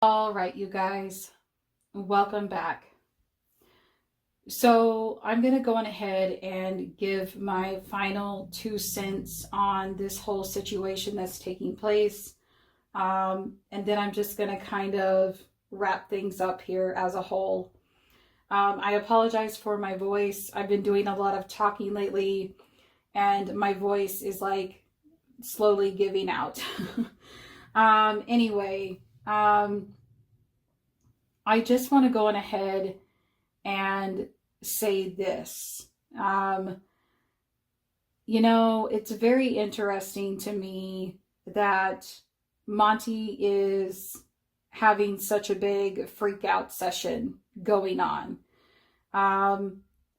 All right, you guys, welcome back. So I'm going to go on ahead and give my final 2 cents on this whole situation that's taking place. And then I'm just going to kind of wrap things up here as a whole. I apologize for my voice. I've been doing a lot of talking lately, and my voice is like slowly giving out. Anyway, I just want to go on ahead and say this. It's very interesting to me that Monty is having such a big freak out session going on.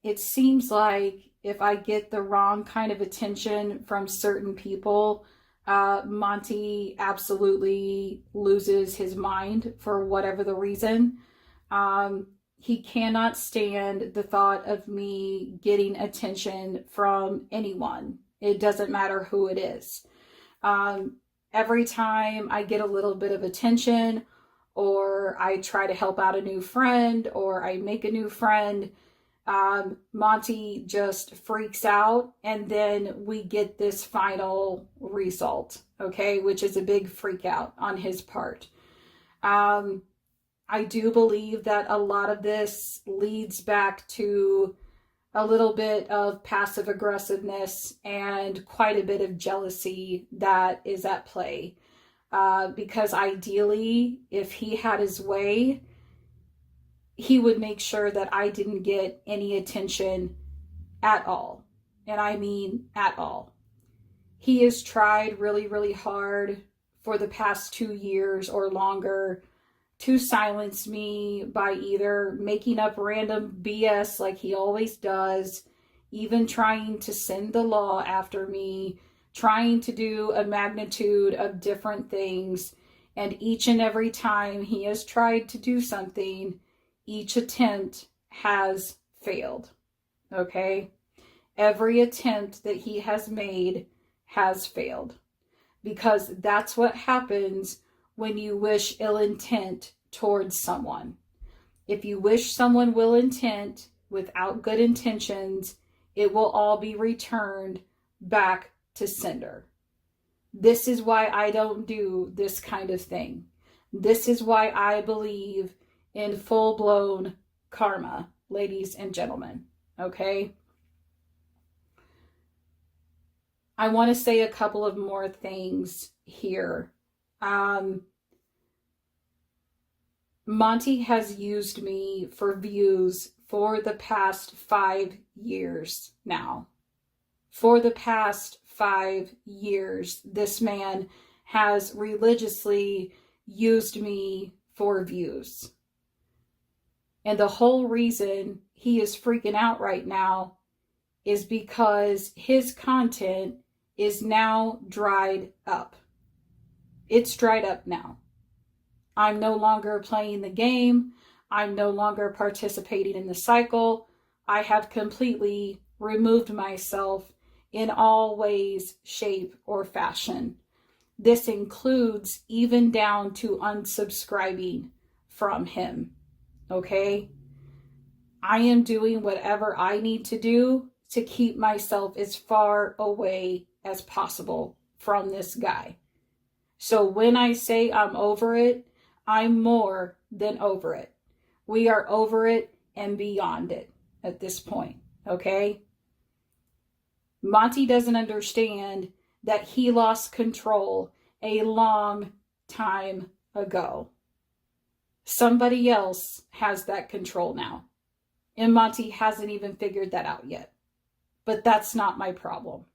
It seems like if I get the wrong kind of attention from certain people, Monty absolutely loses his mind for whatever the reason. He cannot stand the thought of me getting attention from anyone. It doesn't matter who it is. Every time I get a little bit of attention, or I try to help out a new friend, or I make a new friend, Monty just freaks out, and then we get this final result, okay, which is a big freak out on his part. I do believe that a lot of this leads back to a little bit of passive aggressiveness and quite a bit of jealousy that is at play. Because ideally, if he had his way, he would make sure that I didn't get any attention at all. And I mean at all. He has tried really, really hard for the past 2 years or longer to silence me by either making up random BS like he always does, even trying to send the law after me, trying to do a magnitude of different things. And each and every time he has tried to do something, each attempt has failed. Okay? Every attempt that he has made has failed. Because that's what happens when you wish ill intent towards someone. If you wish someone ill intent without good intentions, it will all be returned back to sender. This is why I don't do this kind of thing. This is why I believe in full-blown karma, ladies and gentlemen. Okay? I want to say a couple of more things here. Monty has used me for views for the past 5 years now. For the past 5 years, this man has religiously used me for views. And the whole reason he is freaking out right now is because his content is now dried up. It's dried up now. I'm no longer playing the game. I'm no longer participating in the cycle. I have completely removed myself in all ways, shape, or fashion. This includes even down to unsubscribing from him. Okay? I am doing whatever I need to do to keep myself as far away as possible from this guy. So when I say I'm over it, I'm more than over it. We are over it and beyond it at this point, okay? Monty doesn't understand that he lost control a long time ago. Somebody else has that control now. And Monty hasn't even figured that out yet. But that's not my problem.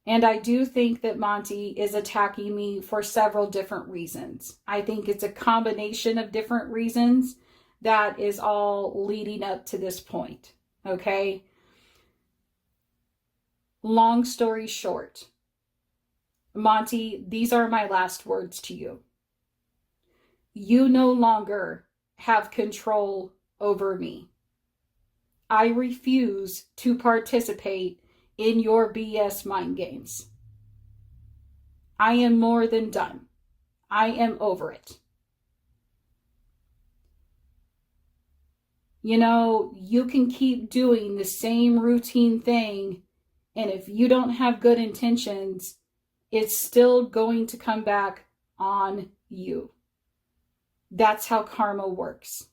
And I do think that Monty is attacking me for several different reasons. I think it's a combination of different reasons that is all leading up to this point. Okay? Long story short, Monty, these are my last words to you. You no longer have control over me. I refuse to participate in your BS mind games. I am more than done. I am over it. You know, you can keep doing the same routine thing, and if you don't have good intentions, it's still going to come back on you. That's how karma works.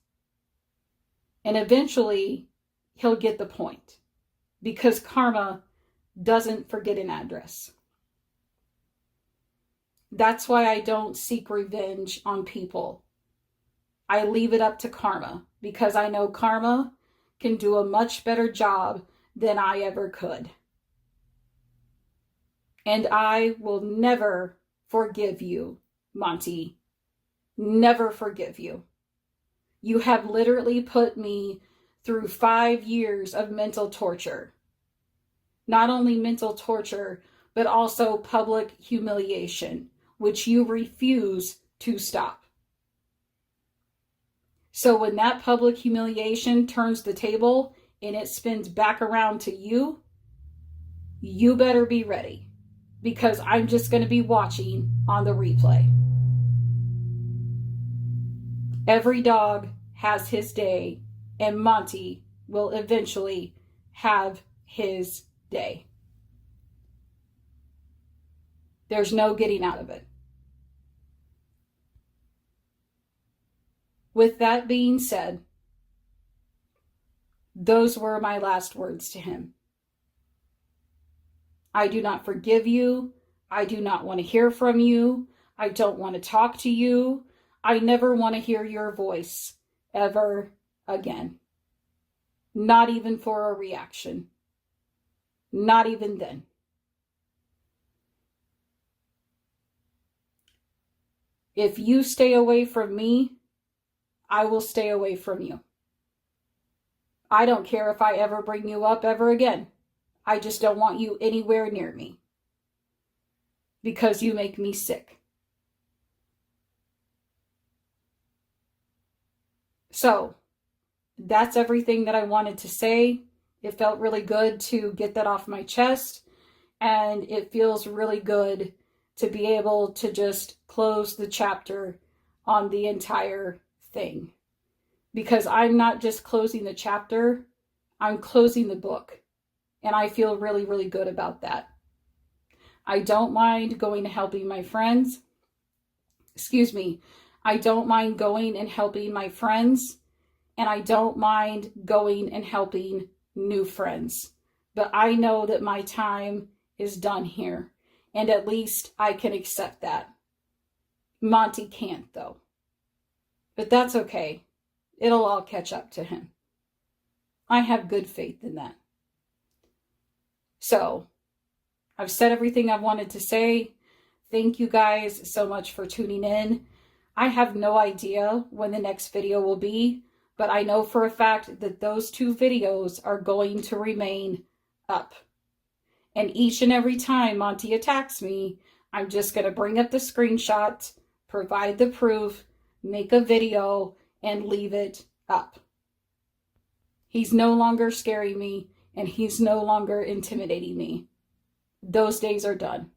And eventually, he'll get the point, because karma doesn't forget an address. That's why I don't seek revenge on people. I leave it up to karma, because I know karma can do a much better job than I ever could. And I will never forgive you, Monty. Never forgive you. You have literally put me through 5 years of mental torture. Not only mental torture, but also public humiliation, which you refuse to stop. So when that public humiliation turns the table and it spins back around to you, you better be ready, because I'm just going to be watching on the replay. Every dog has his day, and Monty will eventually have his day. There's no getting out of it. With that being said, those were my last words to him. I do not forgive you. I do not want to hear from you. I don't want to talk to you. I never want to hear your voice ever again. Not even for a reaction. Not even then. If you stay away from me, I will stay away from you. I don't care if I ever bring you up ever again. I just don't want you anywhere near me, because you make me sick. So, that's everything that I wanted to say. It felt really good to get that off my chest, and it feels really good to be able to just close the chapter on the entire thing. Because I'm not just closing the chapter, I'm closing the book. And I feel really, really good about that. I don't mind going and helping my friends. I don't mind going and helping my friends. And I don't mind going and helping new friends. But I know that my time is done here. And at least I can accept that. Monty can't, though. But that's okay. It'll all catch up to him. I have good faith in that. So, I've said everything I've wanted to say. Thank you guys so much for tuning in. I have no idea when the next video will be, but I know for a fact that those 2 videos are going to remain up. And each and every time Monty attacks me, I'm just going to bring up the screenshot, provide the proof, make a video, and leave it up. He's no longer scaring me, and he's no longer intimidating me. Those days are done.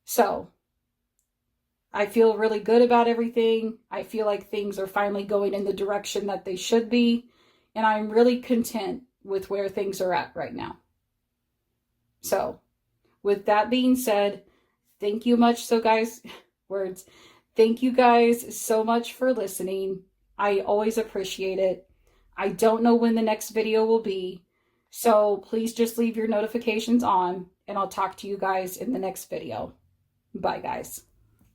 So, I feel really good about everything. I feel like things are finally going in the direction that they should be, and I'm really content with where things are at right now. So, with that being said, thank you guys so much for listening. I always appreciate it. I don't know when the next video will be, so please just leave your notifications on, and I'll talk to you guys in the next video. Bye, guys.